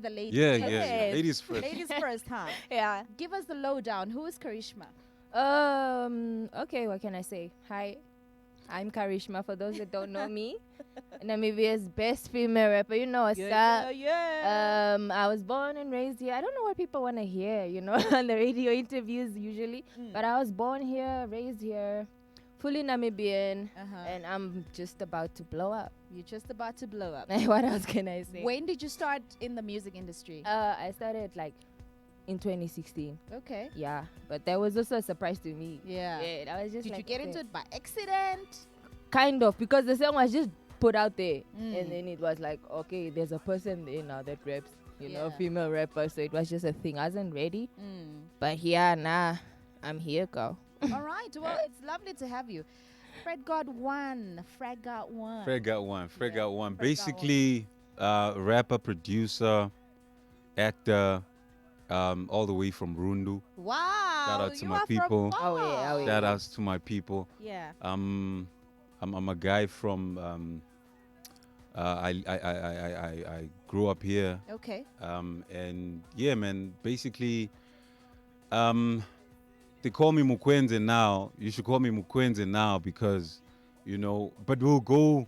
the ladies. Yeah, Okay. yeah. Ladies first. Ladies first, huh? Yeah. Give us the lowdown. Who is Karishma? Okay, what can I say? Hi, I'm Karishma, for those that don't know me. Namibia's best female rapper, you know, Yeah. I was born and raised here. I don't know what people want to hear, you know, on the radio interviews usually. But I was born here, raised here, fully Namibian, and I'm just about to blow up. You're just about to blow up. What else can I say? When did you start in the music industry? I started like in 2016. Okay. Yeah, but that was also a surprise to me. Yeah. I was just Did like, you get okay. into it by accident? Kind of, because the song was just put out there, and then it was like, okay, there's a person there now that raps, you know, female rapper. So it was just a thing. I wasn't ready, but I'm here, girl. All right. Well, it's lovely to have you. PhredGot1. PhredGot1. PhredGot1. Basically, rapper, producer, actor, all the way from Rundu. Wow. Shout out to you my are people. From Oh, yeah. Shout outs to my people. Yeah. I'm a guy from I grew up here. Okay. And yeah, man, basically they call me Mukwenze now. You should call me Mukwenze now because, you know, but we'll go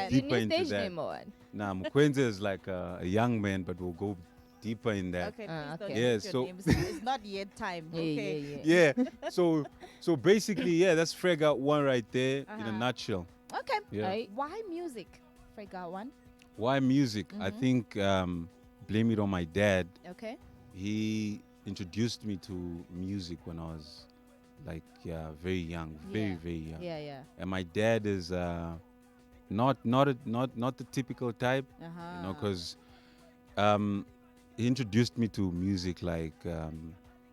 deeper into that. Nah, Mukwenze is like a young man, but we'll go deeper in that. Okay, please don't Yeah, use your names. It's not yet time. Okay. Yeah. So basically, yeah, that's PhredGot1 right there in a nutshell. Okay. Yeah. Why music, PhredGot1? Why music? I think blame it on my dad. Okay. He introduced me to music when I was like very young, very young. Yeah. And my dad is not the typical type, you know, because he introduced me to music like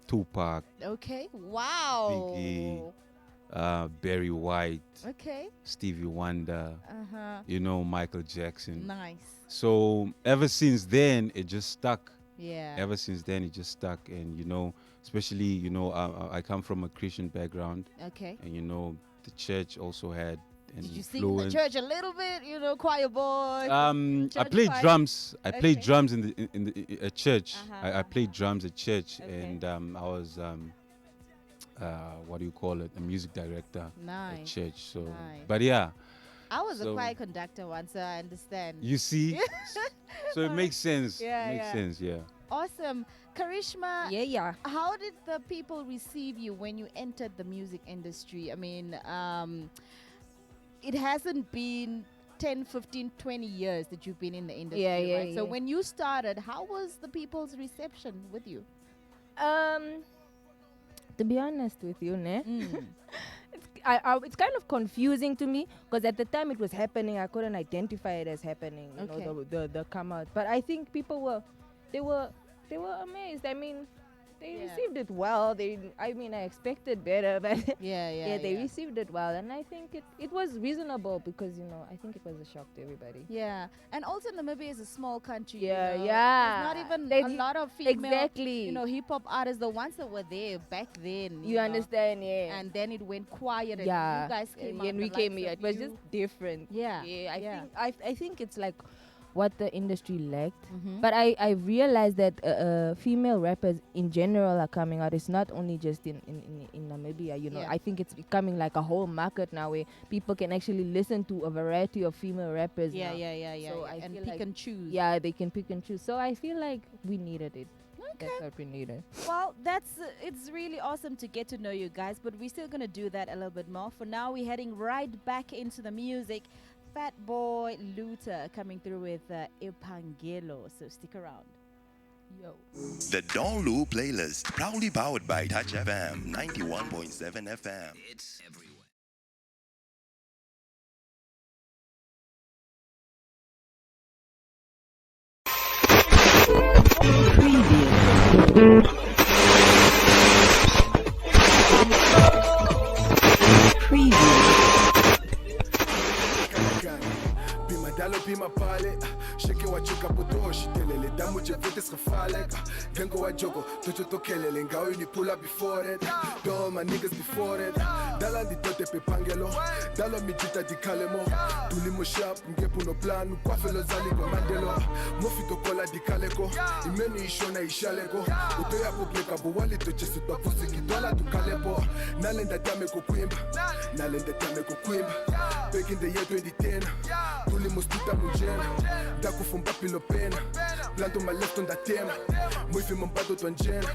Tupac, Okay. Wow. Biggie, Barry White, Okay. Stevie Wonder, you know, Michael Jackson. Nice. So ever since then, it just stuck. Yeah. Ever since then, it just stuck. And, you know, especially, you know, I come from a Christian background. Okay. And, you know, the church also had an Did you sing in the church a little bit? You know, choir boy. I played drums. I played drums in a church. I played drums at church, and I was what do you call it? A music director at church. So, but yeah. I was a choir conductor once, so I understand. You see, so it makes sense. Yeah, sense. Yeah. Awesome. Karishma, Yeah. how did the people receive you when you entered the music industry? I mean, it hasn't been 10, 15, 20 years that you've been in the industry, right? So when you started, how was the people's reception with you? To be honest with you, it's kind of confusing to me because at the time it was happening, I couldn't identify it as happening. You know, the come out. But I think people were amazed. I mean, they received it well. I expected better, but they received it well, and I think it was reasonable because, you know, I think it was a shock to everybody. Yeah, and also Namibia is a small country. Yeah, you know? yeah. There's not even a lot of female, you know, know, hip hop artists, the ones that were there back then. you know? understand, yeah. And then it went quiet, and Yeah, you guys came out. and we came here. It was just different. Yeah, I think it's like what the industry lacked. But I realized that female rappers in general are coming out. It's not only just in Namibia, you know. I think it's becoming like a whole market now where people can actually listen to a variety of female rappers now. So I and feel pick like, and choose. yeah, they can pick and choose. So I feel like we needed it. That's what we needed. Well, it's really awesome to get to know you guys, but we're still going to do that a little bit more. For now, we're heading right back into the music. Fat Boy Luther coming through with Ipangelo, so stick around. Yo. The DONLU playlist, proudly powered by Touch FM 91.7 FM. It's everywhere. Be my pilot, shake it wachuka potoshi telele damu jevete schafalek gengo wa jogo tocho tokelele ngao ni pull up before it all my niggas before it dala di tote pe pangelo dalo mi jita di kalemo tulimo sharp ngepu no plan kwa felo zali go mandelo mofito kola di kaleko imeni ishona ishaleko utoya popleka bo wali to chesu to pusi kidola tu kalepo nalenda tame ko kwimba back in the year 2010 tulimo stuta mujena daku fumba pilo pena planto my left on that tema mwifi mbado twanjena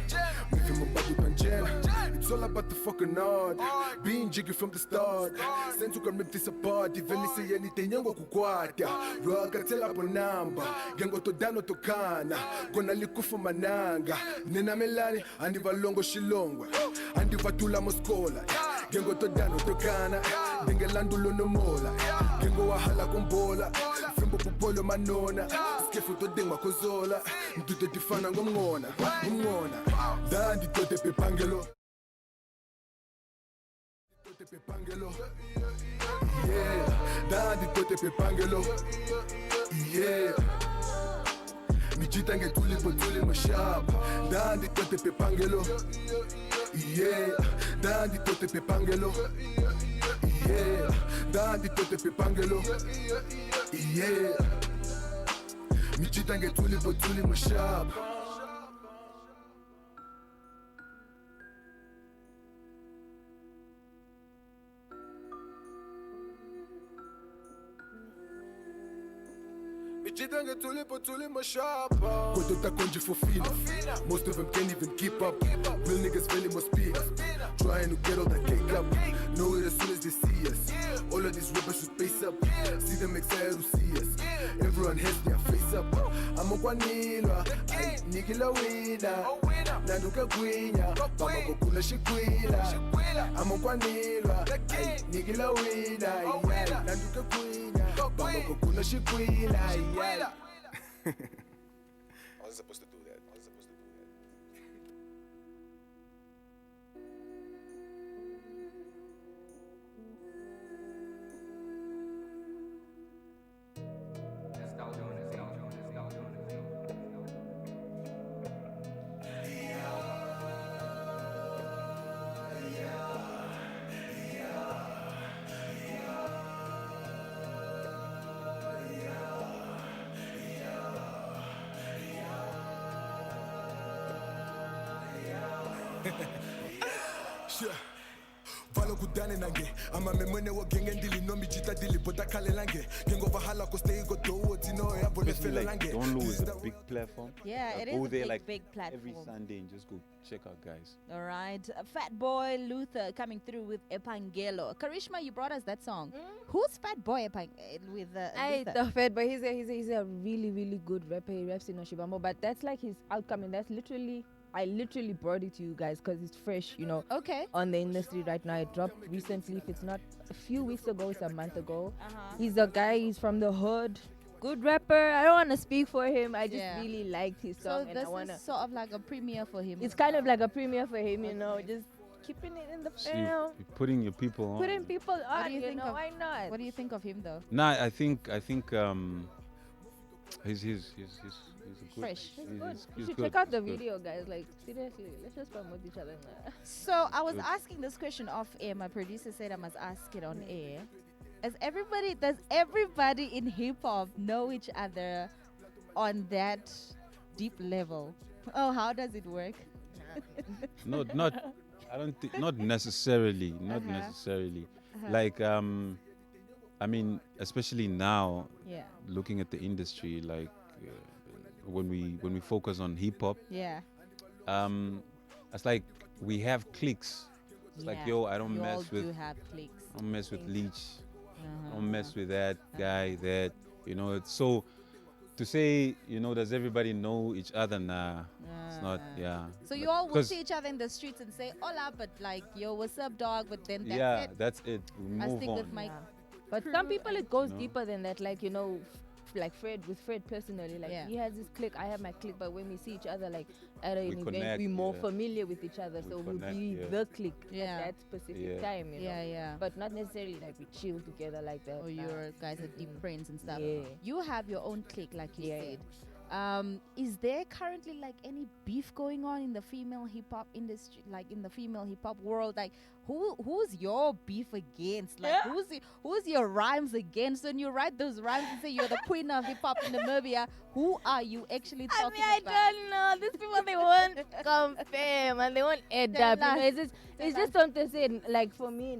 it's all about the fucking art being jiggy from the start sent to come rip this apart even if say anything yango kukwata roka tela ponamba gengo to dano to kana gonna likufa mananga nena melani andi valongo shilongwa andi vatula moskola gengo to dano to kana dengelandulo no mola gengo wahala kombola fimbo popolo manona skefu to dengwa kozola mduto tifana ngomngona dandi tote pepangelo yeah dandi tote pepangelo yeah mijita ngetuli potuli mashaba dandi tote pepangelo yeah dandi tote pepangelo yeah dandi tote pepangelo yeah mijita ngetuli potuli mashaba Mijitanga tuli mashaba. Go to Takonji for fina. Most of them can't even keep up. Real niggas really must be trying to get all that cake up. Know it as soon as they see us. All of these rappers should face up. See them excited to see us. Everyone has their face up. I'm a Guanila, Nikila Wina, Naduka Guina, Baba Bokula Shikwila. I'm a Guanila, Nikila Wina, Naduka Guina, Baba Bokula Shikwila. I was supposed to do that. Sure. Valo kudane nange ama memone wo genge ndili no mijita dili bota kale lange gengo vahala ko stay go do tino ya bole fele lange DONLU is a big platform. Yeah, it go is there a like big platform. every Sunday and just go check out guys. All right, Fat Boy Luther coming through with Epangelo. Karishma, you brought us that song. Who's Fat Boy with Luther? The Fat Boy, he's a really, really good rapper. He raps in Oshibamo, but that's like his outcome, and that's literally, I literally brought it to you guys because it's fresh, you know. Okay. On the industry right now. It dropped recently. If it's not a few weeks ago, it's a month ago. He's a guy, he's from the hood. Good rapper. I don't want to speak for him. I just really liked his song. So and this I wanna, is sort of like a premiere for him. it's kind of like a premiere for him, you know, just keeping it in the So film. you're putting your people on. Putting people What on, do you think know, of, why not? What do you think of him though? Nah, I think he's a good. Fresh. He's good. You he's should good, check out the he's good. video, guys. Like, seriously, let's just promote each other. So I was asking this question off air. My producer said I must ask it on air. Does everybody in hip hop know each other on that deep level? Oh, how does it work? Not I don't think not necessarily. Not necessarily. Like I mean, especially now, looking at the industry, like when we focus on hip hop, it's like we have cliques. It's like, yo, I don't mess with Leech. I don't mess with that guy. That, you know. It's so to say, you know, does everybody know each other? Nah, it's not. Yeah. So you all will see each other in the streets and say hola, but like, yo, what's up, dog? But then that's it. That's it. We I move stick on. with my But some people, it goes deeper than that. Like, you know, like with Fred personally, like he has his clique, I have my clique, but when we see each other like at an event, we're more familiar with each other, so we'll be the clique at that specific time, you know. But not necessarily like we chill together like that. Or you guys are deep friends and stuff. Yeah. You have your own clique, like you said. Is there currently like any beef going on in the female hip hop industry, like in the female hip hop world? Like who's your beef against? Like who's your rhymes against? When you write those rhymes and say you're the queen of hip hop in Namibia, who are you actually talking about? I don't know. These people, they won't compare, man. They won't add up. You know, it's just something to say. Like for me,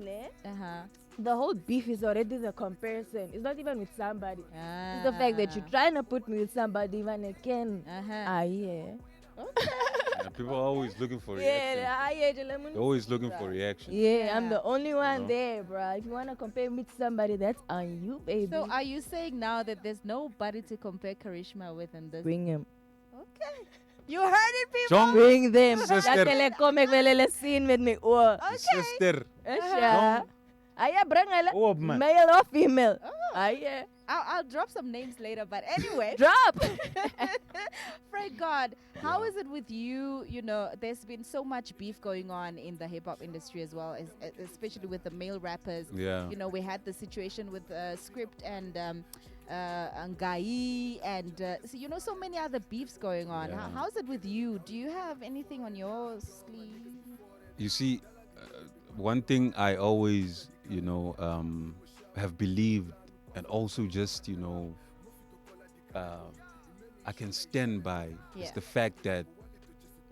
the whole beef is already the comparison. It's not even with somebody. It's the fact that you're trying to put me with somebody when I can. Okay. People are always looking for reaction. They're always looking for reaction. Yeah, I'm the only one there, bro. If you want to compare me to somebody, that's on you, baby. So are you saying now that there's nobody to compare Karishma with in this? Bring him. Okay. You heard it, people. John, bring them. Sister. Okay. Sister. Male or female? I'll drop some names later, but anyway. Drop. PhredGot, how is it with you? You know, there's been so much beef going on in the hip hop industry as well, especially with the male rappers. Yeah. You know, we had the situation with Script and Ngai, and so, you know, so many other beefs going on. Yeah. How's it with you? Do you have anything on your sleeve? You see, one thing I always, have believed, and also just, I can stand by, is the fact that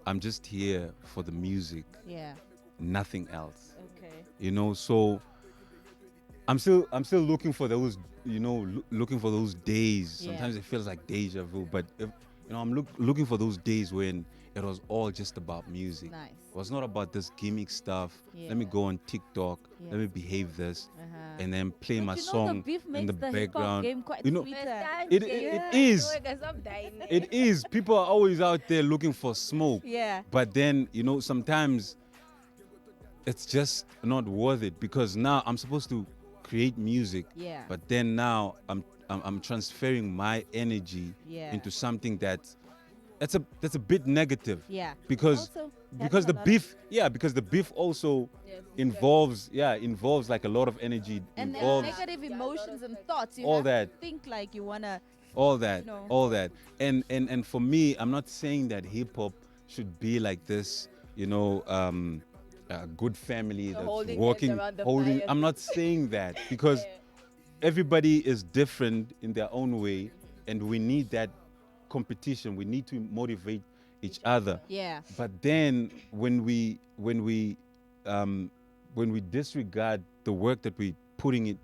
I'm just here for the music. Yeah. Nothing else. Okay. So I'm still looking for those, looking for those days. Yeah. Sometimes it feels like deja vu, but I'm looking for those days when it was all just about music. Nice. It was not about this gimmick stuff. Yeah. Let me go on TikTok. Yeah. Let me behave this, and then play But my the song beef in makes the hip-hop background. game quite It is. It It is. People are always out there looking for smoke. Yeah. But then, sometimes it's just not worth it, because now I'm supposed to create music. Yeah. But then now I'm transferring my energy into something that's a bit negative. Yeah. Because the beef also involves like a lot of energy, and involves negative emotions and thoughts. You all have that. to think like you wanna. all that, No. all that. And for me, I'm not saying that hip hop should be like this, a good family that's holding working, hands around the holding. fire. I'm not saying that, because everybody is different in their own way, and we need that competition. We need to motivate each other. Yeah. But then when we disregard the work that we putting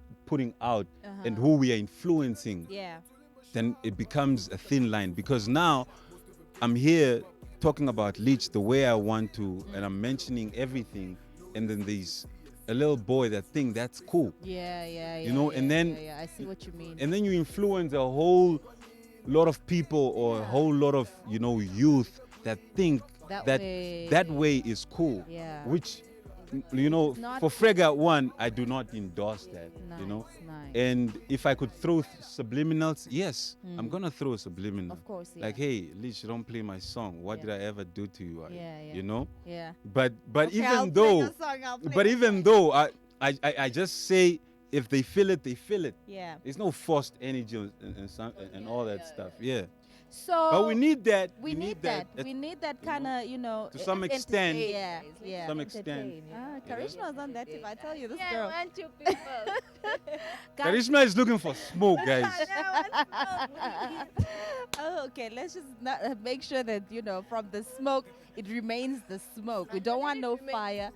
out and who we are influencing, Yeah. then it becomes a thin line. Because now I'm here talking about Leech the way I want to, and I'm mentioning everything, and then there's a little boy that think that's cool. Yeah. And then I see what you mean. and then you influence a whole lot of people, or a whole lot of youth that think that way is cool. Yeah. Which not for PhredGot1, I do not endorse that. Nice. And if I could throw subliminals, yes, I'm gonna throw a subliminal. Of course, yeah. Like, hey, Leech, don't play my song. What did I ever do to you? Yeah. Yeah. But Okay, I'll even play though, your song, I'll play even though I just say, if they feel it, they feel it. Yeah. There's no forced energy and all that stuff. Yeah. So. But we need that. We need that. We need that kind of, to some extent. Yeah. To some extent. Karishma's on that tip. I tell you, this Yeah, girl. I want you people. Karishma is looking for smoke, guys. Oh, okay. Let's just make sure that from the smoke, it remains the smoke. We don't want no fire.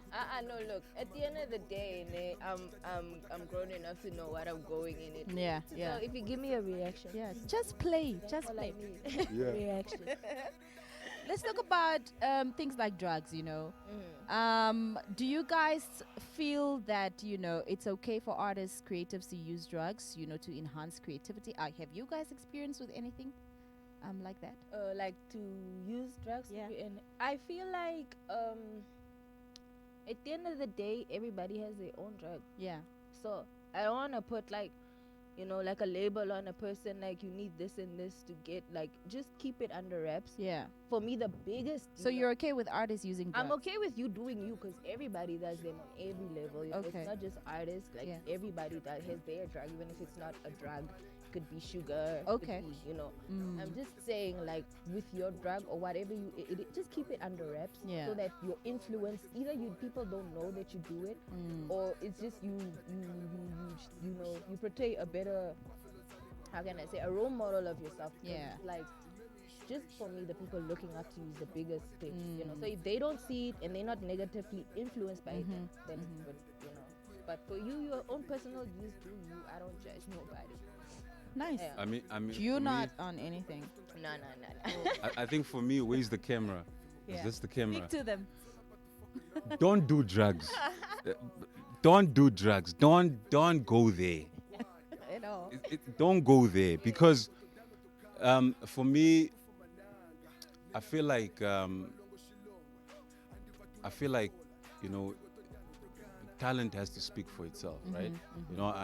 No, look. At the end of the day, I'm grown enough to know what I'm going in it. Yeah. So if you give me a reaction, Just play. Just all play. I need. Yeah. Reaction. Let's talk about things like drugs. Do you guys feel that it's okay for artists, creatives to use drugs, to enhance creativity? Have you guys experienced with anything like that? Like to use drugs? Yeah. And I feel like at the end of the day, everybody has their own drug. Yeah. So I don't want to put like you know, like a label on a person, like you need this and this to get, like, just keep it under wraps. Yeah. For me, the biggest. So you're okay with artists using drugs? I'm okay with you doing you, because everybody does them on every level. You know, it's not just artists. Like everybody that has their drug, even if it's not a drug, it could be sugar. Okay. Could be, you know, I'm just saying, like, with your drug or whatever you, just keep it under wraps. Yeah. So that your influence, either people don't know that you do it, or it's just you know, you portray a better, how can I say, a role model of yourself. Yeah. Like, just for me, the people looking up to you is the biggest thing, you know. So if they don't see it and they're not negatively influenced by it, then it's good, you know. But for you, your own personal use, do you? I don't judge nobody. Nice. Yeah. I mean, you're not on anything. No. I think for me, where's the camera? Is this the camera? Speak to them. Don't do drugs. Don't do drugs. Don't go there. You know. Don't go there, because for me, I feel like you know, talent has to speak for itself, right? You know,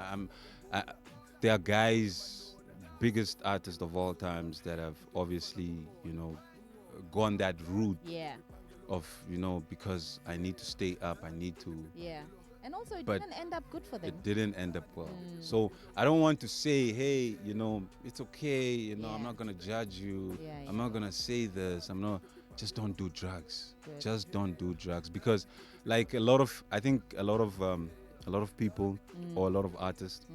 there are guys, biggest artists of all times, that have obviously, you know, gone that route. Yeah. Of, you know, because I need to stay up, I need to. Yeah. And also, it But didn't end up good for them. It didn't end up well. So I don't want to say, hey, you know, it's okay, you know, I'm not going to judge you. I'm not going to say this. Just don't do drugs. Good. Just don't do drugs. Because like I think a lot of people or a lot of artists,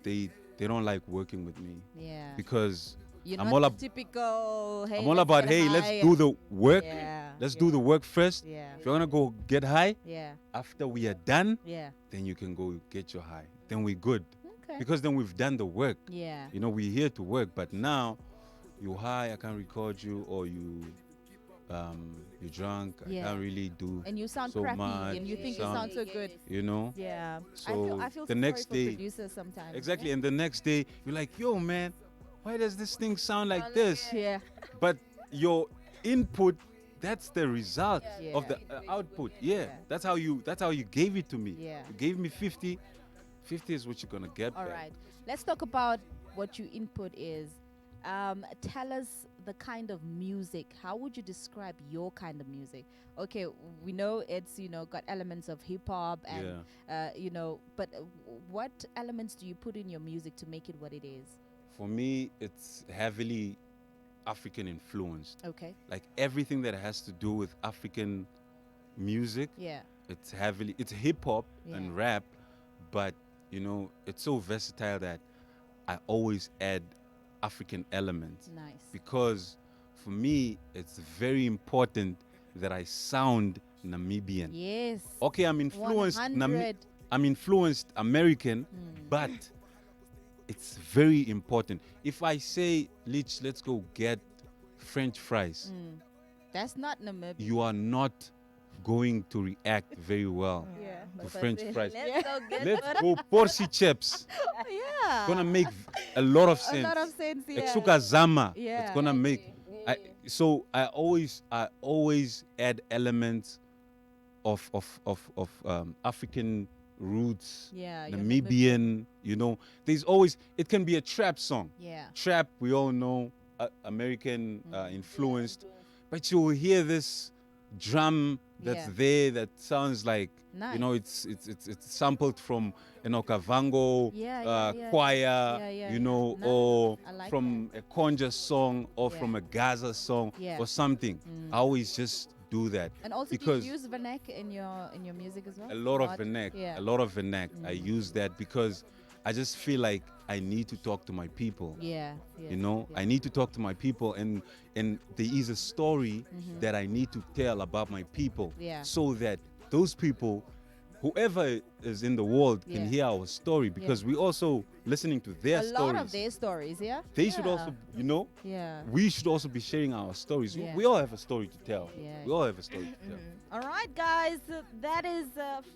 they don't like working with me. Yeah. Because You're I'm not all the typical, hey, I'm all about, hey, let's do the work. Let's do the work first. Yeah. If you're going to go get high, Yeah. after we are done, Yeah. then you can go get your high. Then we're good. Okay. Because then we've done the work. Yeah. You know, we're here to work. But now, you're high, I can't record you, or you're drunk, I can't really do and you sound so crappy, much. and you think you sound so good. You know? Yeah. So I feel the sorry next for day, producers sometimes. exactly, and the next day, you're like, yo, man, why does this thing sound like this? Yeah. But your input, that's the result of the output. Yeah. That's how you gave it to me. Yeah. You gave me 50. 50 is what you're gonna get All back. right. Let's talk about what your input is. Tell us the kind of music. How would you describe your kind of music? Okay, we know it's, you know, got elements of hip hop and you know, but what elements do you put in your music to make it what it is? For me, it's heavily African influenced. Okay. Like everything that has to do with African music, it's hip hop and rap, but you know, it's so versatile that I always add African elements. Nice. Because for me, it's very important that I sound Namibian. Yes. Okay, I'm influenced American, but it's very important. If I say, Lich, let's go get French fries, that's not Namibia. you are not going to react very well to French fries. Let's go Porsi chips. Yeah. It's gonna make a lot of sense. A lot of sense, yeah. Exuka Zama. Yeah. It's gonna make. So I always add elements of African roots, Namibian. You know, there's always, it can be a trap song. Yeah. Trap, we all know, American influenced, but you will hear this drum that's there that sounds like, you know, it's sampled from an Okavango choir, you know, or like from a conjure song, or from a Gaza song, or something. I always just do that. And also, because do you use vernac in your music as well? a lot of vernac. I use that because I just feel like I need to talk to my people. You know, I need to talk to my people, and there is a story that I need to tell about my people, so that those people, whoever is in the world, can hear our story, because we also listening to their stories. A lot of their stories, They should also, you know, we should also be sharing our stories. We all have a story to tell. We all have a story to tell. All right, guys, that is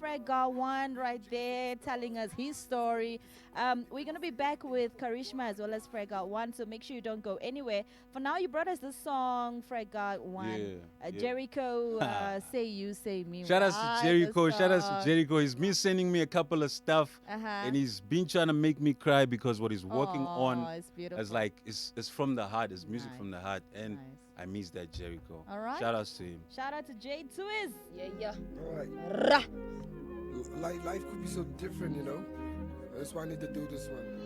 PhredGot1 right there telling us his story. We're going to be back with Karishma as well as PhredGot1, so make sure you don't go anywhere. For now, you brought us the song, PhredGot1. Jericho, Say You, Say Me. Shout out to Jericho. Shout out to Jericho. He's been sending me a couple of stuff, and he's been trying to make me cry because what he's working on is like it's from the heart. It's music from the heart, and I miss that Jericho. All right. Shout outs to him. Shout out to Jade Twiz. Yeah. All right. Life could be so different, you know. That's why I need to do this one.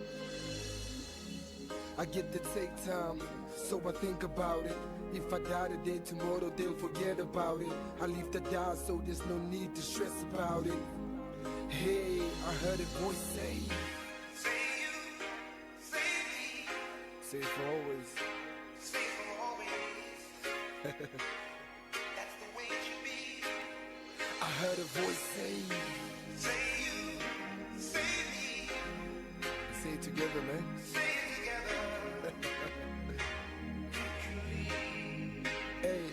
I get to take time, so I think about it. If I die today, tomorrow they'll forget about it. I leave to die, so there's no need to stress about it. Hey, I heard a voice say, say you, say me. Say for always. Say for always. That's the way it should be. I heard a voice say, say you, say me. Say it together, man. Say it together. Hey,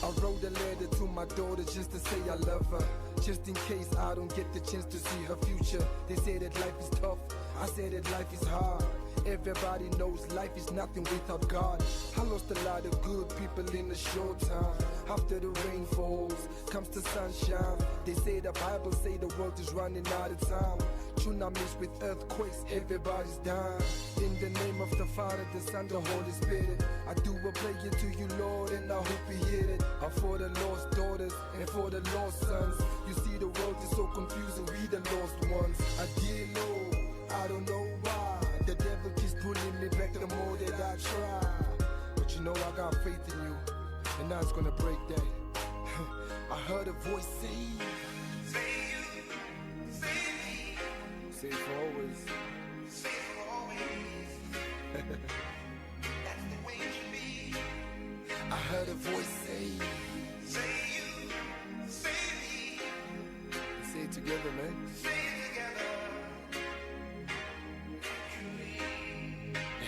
I wrote a letter to my daughter just to say I love her, just in case I don't get the chance to see her future. They say that life is tough, I say that life is hard. Everybody knows life is nothing without God. I lost a lot of good people in a short time. After the rain falls, comes the sunshine. They say the Bible say the world is running out of time. Tsunamis with earthquakes, everybody's dying. In the name of the Father, the Son, the Holy Spirit, I do a prayer to you, Lord, and I hope you hear it. I'm for the lost daughters and for the lost sons. You see the world is so confusing, we the lost ones. I dear Lord, I don't know why the devil keeps pulling me back the more that I try. But you know I got faith in you, and now it's gonna break that. I heard a voice say, say you, say me. Say for always. Say for always. That's the way it should be. I heard a voice say, say you, say me. Say it together, man. Say it together.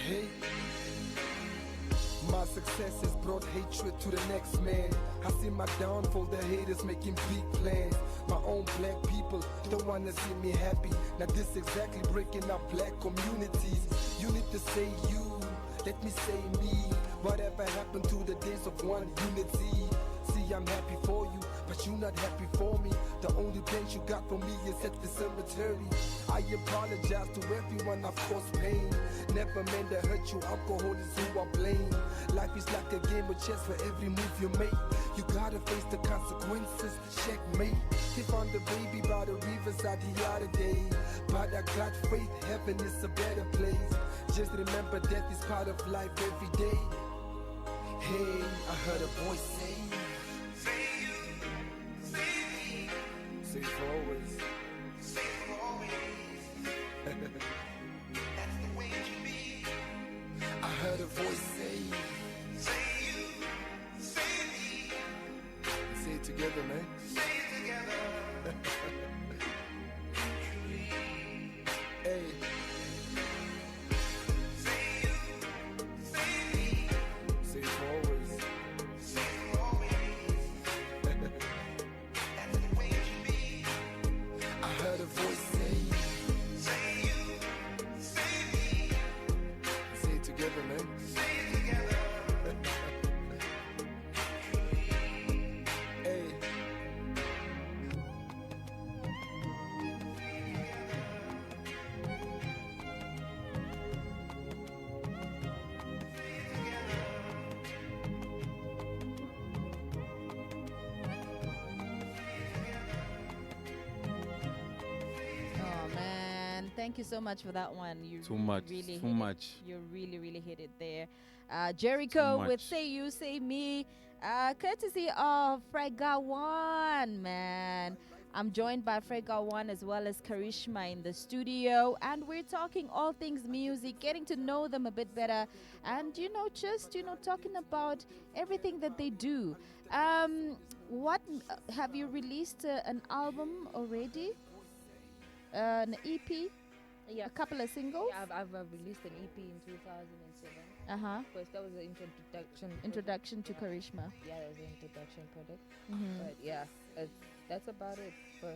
Hey, my success has brought hatred to the next man. I see my downfall, the haters making big plans. My own black people don't wanna see me happy. Now this exactly breaking up black communities. You need to say you, let me say me. Whatever happened to the days of one unity? See, I'm happy for you, but you're not happy for me. The only place you got for me is at the cemetery. I apologize to everyone I've caused pain. Never meant to hurt you, alcohol is who I blame. Life is like a game of chess, for every move you make you gotta face the consequences, checkmate. They found the baby by the riverside the other day, but I got faith, heaven is a better place. Just remember death is part of life every day. Hey, I heard a voice say, say you, say me. Say for always. Say for always. That's the way it should be. I heard a voice say, say you, say me. Say it together, man. Say it together. Hey. Say you, say me. Say for always. Say for always. That's the way it should be. I heard a voice say, say you, say me. Say it together, man. Say it together. Hey. Oh man, thank you so much for that one. You Too much. Really Too hit much. It. You really hit it there. Jericho with much. Say You, Say Me, courtesy of PhredGot1, man. I'm joined by PhredGot1 as well as Karishma in the studio, and we're talking all things music, getting to know them a bit better, and just talking about everything that they do. What have you released an album already? An EP? Yeah. A couple of singles? Yeah, I've released an EP in 2007. Uh-huh. First, that was the introduction. Introduction to Karishma. Yeah, that was the introduction product. Mhm. But yeah, that's about it for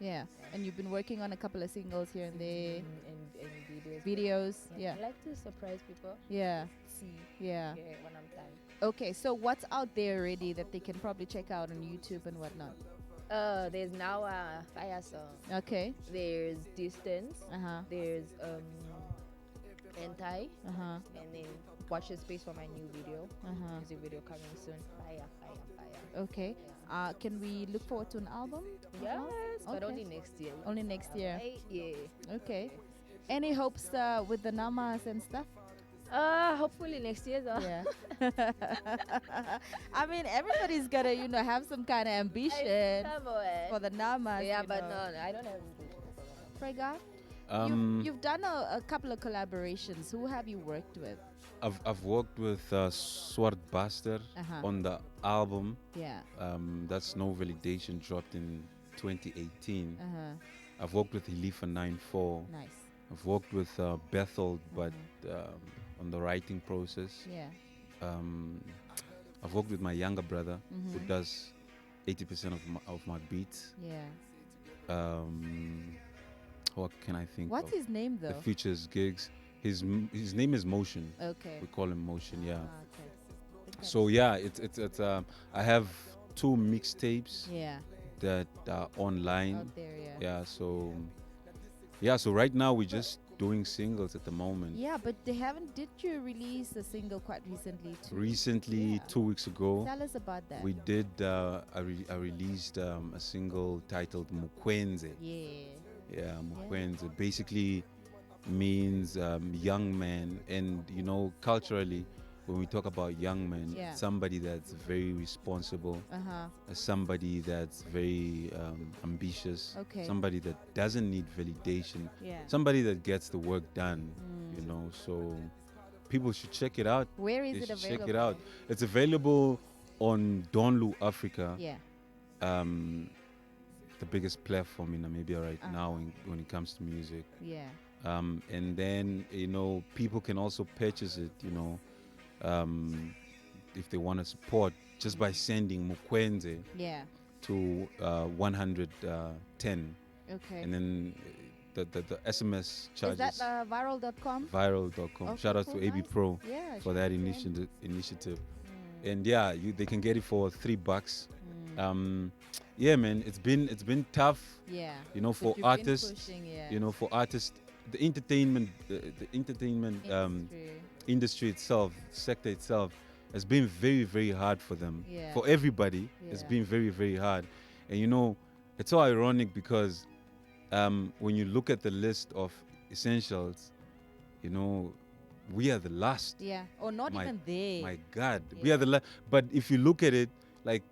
Yeah. And you've been working on a couple of singles here and there. and videos. Videos. Yeah. I like to surprise people. Yeah. See. Yeah. Yeah, when I'm done. Okay, so what's out there already that they can probably check out on YouTube and whatnot? There's now a fire song. Okay. There's distance. There's anti. And then watch the space for my new video. Music video coming soon. Fire. Okay. Yeah. Can we look forward to an album? Yes, but only next year. Only next year. Yeah. Okay. Any hopes with the namas and stuff? Hopefully next year though. Yeah. I mean, everybody's gotta, have some kind of ambition for the namas. Yeah, but no, I don't have ambition for that. PhredGot, you've done a couple of collaborations. Who have you worked with? I've worked with Swart Bastard on the album. Yeah. That's No Validation, dropped in 2018. I've worked with Hilifa 94. Nice. I've worked with Bethel, but on the writing process. Yeah. I've worked with my younger brother, who does 80% of my beats. Yeah. What can I think? What's his name though? The features gigs. His name is Motion. Okay. We call him Motion. Yeah. Okay. So yeah, it's I have 2 mixtapes. Yeah. That are online. Out there, yeah. So right now we're just doing singles at the moment. Yeah, but did you release a single quite recently too? Recently, 2 weeks ago. Tell us about that. We did, I released a single titled Mukwenze. Yeah. Yeah, Mukwenze. Yeah. Basically means young man, and culturally, when we talk about young men, somebody that's very responsible, somebody that's very ambitious, somebody that doesn't need validation, somebody that gets the work done, so people should check it out. Where is it available? Check it out. It's available on DONLU Africa. Yeah. The biggest platform in Namibia right now when it comes to music. Yeah. And then, people can also purchase it, if they want to support, just by sending Mukwenze to 110. Okay. And then the SMS charges. Is that viral.com? Viral.com. Okay, Shout out cool, to AB nice. Pro for that initiative. And yeah, they can get it for $3. Yeah, man, it's been tough. Yeah. For artists. For artists, the entertainment industry itself, sector itself, has been very, very hard for them. Yeah. For everybody, it's been very, very hard. And it's so ironic because when you look at the list of essentials, we are the last. Yeah, or not even there. My God, we are the last. But if you look at it, like,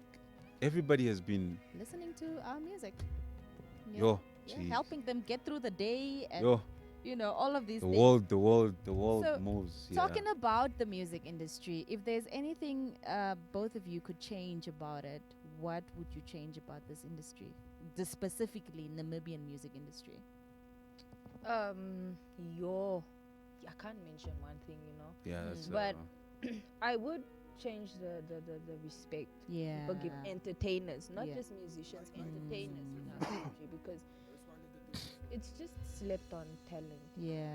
everybody has been listening to our music. Helping them get through the day and all of these the things. world so moves. Talking about the music industry, if there's anything both of you could change about it, what would you change about this industry, specifically Namibian music industry? I can't mention one thing, Yeah, that's but I would change the respect people give entertainers, not just musicians, entertainers in our country, because it's just slept on talent. Yeah.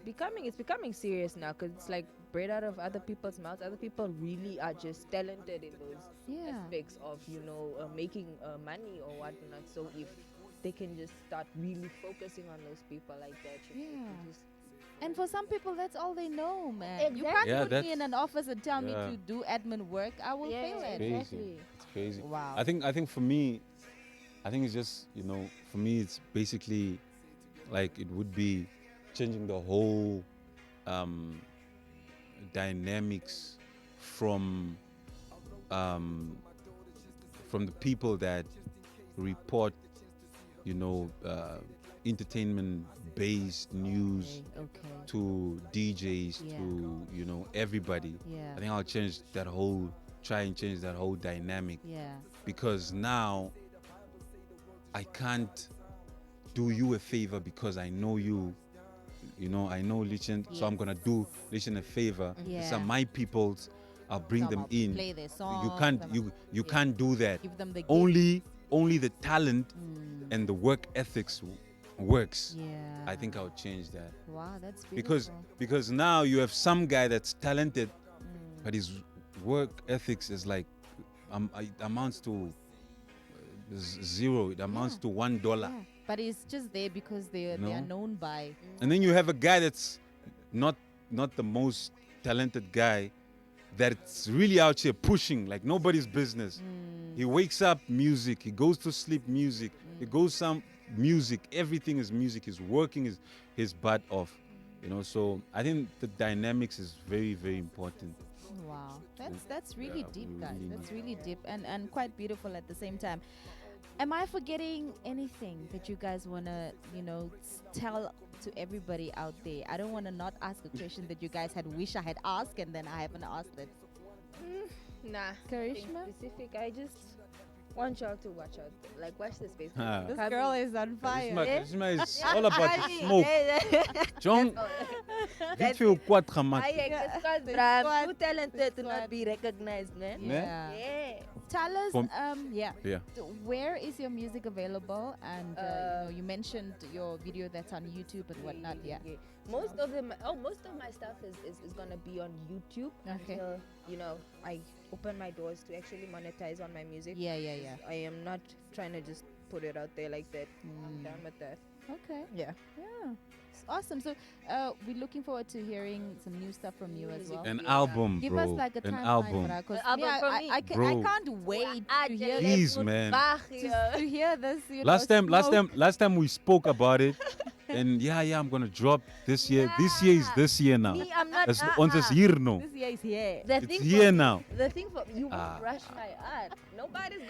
And it's becoming serious now, because it's like bread out of other people's mouths. Other people really are just talented in those aspects of making money or whatnot. So if they can just start really focusing on those people like that, and for some people, that's all they know, man. Exactly. You can't put me in an office and tell me to do admin work. I will fail at it. Exactly. It's crazy. Wow. I think for me, it's just, for me, it's basically like it would be changing the whole dynamics from the people that report, entertainment-based news to DJs to everybody. I think I'll try and change that whole dynamic. Because now I can't do you a favor because I know you. I know Lichen, so I'm gonna do Lichen a favor. These are my peoples. I'll bring them in. Play their songs, you can't do that. Give them the Only the talent and the work ethics works. I think I'll change that. Wow, that's beautiful. Because now you have some guy that's talented, but his work ethics is like amounts to zero. It amounts to $1. Yeah. But it's just there because they are known by. And then you have a guy that's not the most talented guy, that's really out here pushing like nobody's business. He wakes up music, he goes to sleep music, he goes some music, everything is music. He's working his butt off, So I think the dynamics is very, very important. Wow, that's really deep, guys. That's really deep and quite beautiful at the same time. Am I forgetting anything that you guys wanna, tell to everybody out there? I don't wanna not ask a question that you guys had wish I had asked and then I haven't asked it. Nah, Karishma? Specific. I just want y'all to watch out. Like, watch the space. This girl is on fire. Karishma is all about the smoke. John, get you quatre match. Too talented to not be recognized, man. Yeah. Tell us, where is your music available? And you mentioned your video that's on YouTube and whatnot. Yeah. Most of my stuff is gonna be on YouTube until I open my doors to actually monetize on my music. Yeah. I am not trying to just put it out there like that. I'm done with that. Okay. Yeah. It's awesome. So we're looking forward to hearing some new stuff from you as well. An album, Give bro. us like a An timeline album. for that, I can't wait to hear Please, man. to hear this. Last time we spoke about it. And I'm gonna drop this year. This year is this year now. Me, I'm not. Ons hier nou. This year is here. It's here now. The thing for you won't rush my art. Nobody's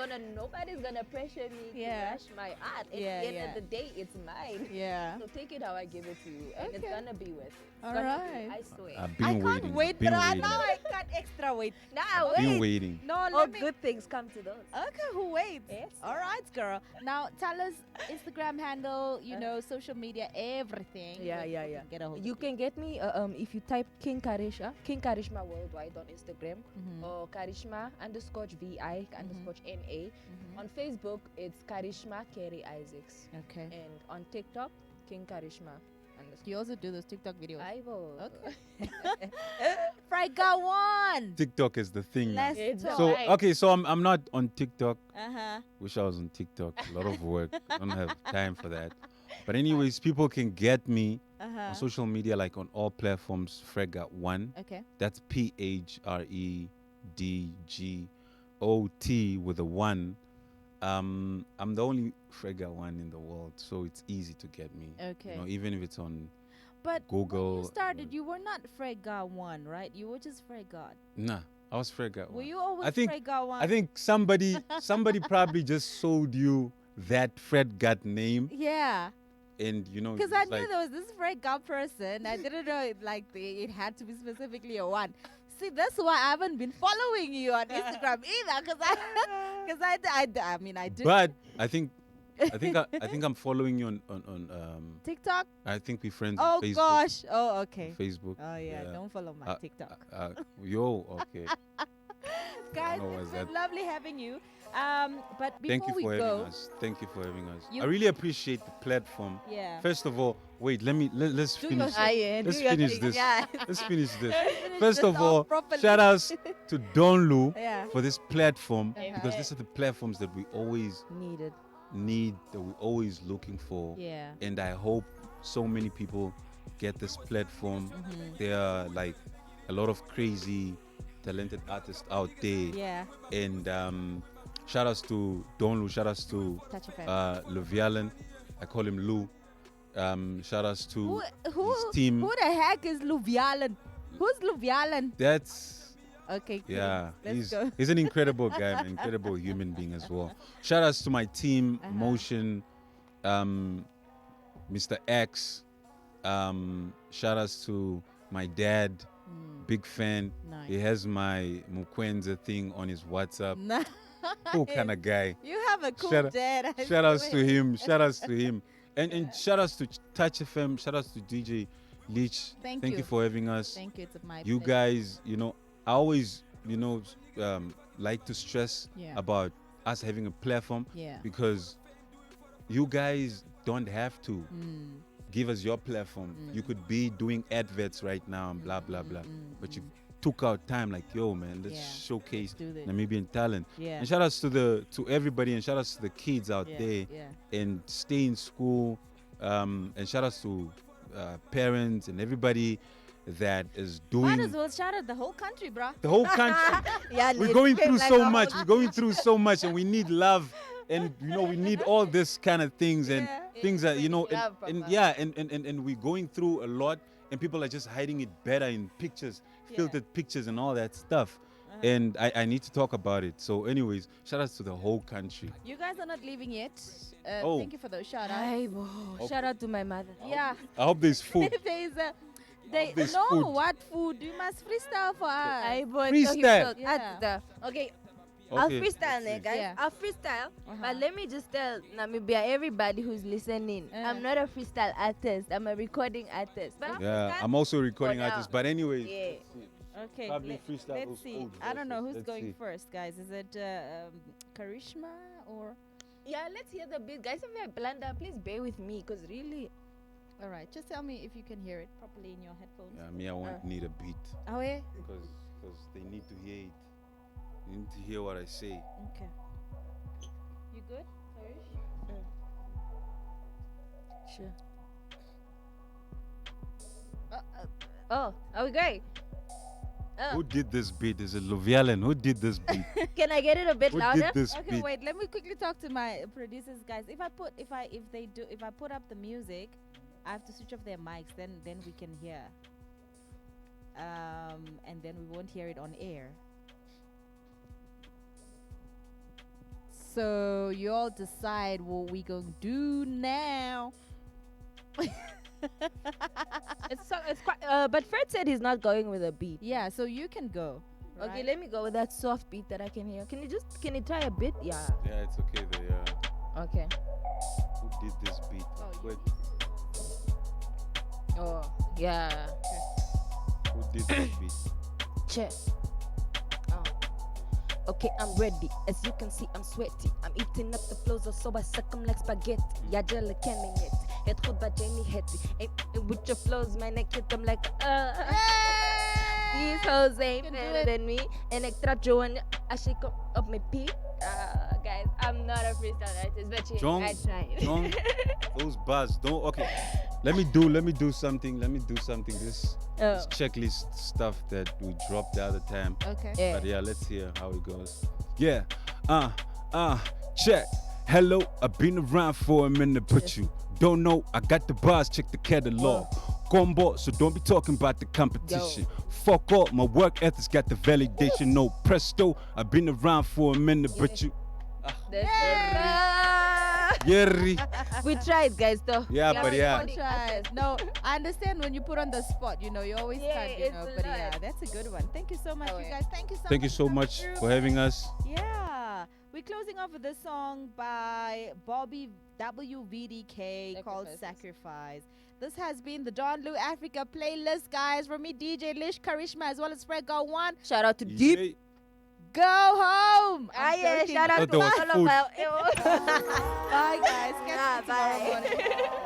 gonna pressure me to rush my art. At the end of the day, it's mine. Yeah. So take it how I give it to you, and it's gonna be worth it. All right. I swear. I've been I waiting. can't wait, been but waiting. now I can't extra wait. Now Been wait. waiting. No, All let me. good things come to those. Okay, who waits? Yes. All right, girl. Now tell us Instagram handle, social media, everything. Yeah. Get a hold You of can get me if you type King Karishma Worldwide on Instagram, or Karishma _VI _NA. On Facebook, it's Karishma Carey Isaacs. Okay. And on TikTok, King Karishma You also do those TikTok videos. I will. Okay. PhredGot1. TikTok is the thing. now. Let's So talk. so I'm not on TikTok. Uh-huh. Wish I was on TikTok. A lot of work. I don't have time for that. But anyways, people can get me on social media, like on all platforms. PhredGot1. Okay. That's PhredGot with a 1. I'm the only PhredGot1 in the world, so it's easy to get me. Okay. Even if it's on But Google. when you started, you were not PhredGot1, right? You were just PhredGot. Nah, I was PhredGot1. Were you always I think PhredGot1? I think somebody probably just sold you that PhredGot name, Yeah. and Because I knew there was this PhredGot person. I didn't know it had to be specifically a 1. See, that's why I haven't been following you on Instagram either. Because I did. But I think I'm following you on TikTok? I think we're friends Oh, on Facebook. gosh. Oh, okay. Facebook. Oh, yeah. Don't follow my TikTok. Okay. Guys, know what's it was that. lovely having you. But Thank before you we for go, having us. Thank you for having us. You- I really appreciate the platform. yeah. First of all, wait, let's Do finish. your Let's do your finish thing. this. Yeah. Let's finish this. Finish First this of all, off properly. shout outs to DONLU Yeah. for this platform, Uh-huh. because these are the platforms that we always needed. need, that we're always looking for. Yeah. And I hope so many people get this platform. Mm-hmm. There are like a lot of crazy, talented artists out there. Yeah. And shout outs to DONLU, shout outs to Touch your family. Luvialan. I call him Lou. Shout outs to Who his team. Who the heck is Luvialan? Who's Luvialan? That's Okay. Cool. yeah, Let's go. he's an incredible guy, an incredible human being as well. Shout outs to my team, Motion, Mr. X. Shout outs to my dad, big fan. Nice. He has my Mukwenza thing on his WhatsApp. Nice. Cool kind of guy. You have a cool Shout- dad. I Shout outs to swear. him. Shout outs to him. And shout outs to Touch FM. Shout outs to DJ Leach. Thank you you. for having us. Thank you. It's my You pleasure. guys, I always, like to stress Yeah. about us having a platform, Yeah. because you guys don't have to Mm. give us your platform. You could be doing adverts right now and blah blah blah, but took our time, like, yo, man, let's showcase Namibian talent. Yeah. And shout outs to everybody, and shout outs to the kids out there, and stay in school. And shout outs to parents and everybody that is doing. Might as well shout out the whole country, bro. The whole country. We're going through so much. We're going through so much, and we need love. And we need all this kind of things and things that and we're going through a lot, and people are just hiding it better in pictures, filtered pictures and all that stuff. And I need to talk about it. So anyways, shout outs to the whole country. You guys are not leaving yet. Thank you for those shout outs. Shout out to my mother. Yeah. I hope there's food. What food? You must freestyle for us. Freestyle. Okay. I'll freestyle, guys. I'll freestyle. But let me just tell Namibia, everybody who's listening, I'm not a freestyle artist. I'm a recording artist. But I'm also a recording artist. But anyways. Yeah. Okay. Let's see. I don't know who's going first, guys. Is it Karishma or? Yeah, let's hear the beat, guys. If I blunder, please bear with me, because really. All right. Just tell me if you can hear it properly in your headphones. Yeah, me, I won't need a beat. Oh yeah. Because they need to hear it. You need to hear what I say. Okay. You good, Karish? Sure. Are we great? Who did this beat? Is it Luvialan? Who did this beat? Can I get it a bit louder? Who did this Okay, beat? wait. Let me quickly talk to my producers, guys. If I put up the music, I have to switch off their mics. Then we can hear. And then we won't hear it on air. So you all decide what we gonna do now. It's quite, but Fred said he's not going with a beat. Yeah, so you can go. Okay, right? let me go with that soft beat that I can hear. Can you try a bit? Yeah. Yeah, it's okay there. Yeah. Okay. Who did this beat? Wait. Oh, yeah. Who did this beat? Check. Okay, I'm ready. As you can see, I'm sweaty. I'm eating up the flows, so I suck them like spaghetti. Yeah, jelly canning it. Het goed bij Jenny Hetty. And with your flows, man, I hit them like, These hoes ain't better than me. And I trap you and I shake up my pee. Guys, I'm not a freestyle artist, but I tried. John, those bars don't. Okay, let me do something. This checklist stuff that we dropped the other time. Okay. Yeah. But yeah, let's hear how it goes. Yeah. Check. Hello, I've been around for a minute, but you don't know. I got the bars. Check the catalog. Combo, so don't be talking about the competition. Fuck all, my work ethics got the validation. No presto, I've been around for a minute, but you. We tried, guys, though. Yeah, but yeah. No, I understand when you put on the spot, you always can't, but yeah, that's a good one. Thank you so much, you guys. Thank you so much for having us. Yeah. We're closing off with this song by Bobby WVDK called Sacrifice. This has been the DONLU Africa playlist, guys. From me, DJ Lish, Karishma, as well as PhredGot1. Shout out to Deep. Go home. Shout out to all of our. Bye, guys. Catch you tomorrow morning.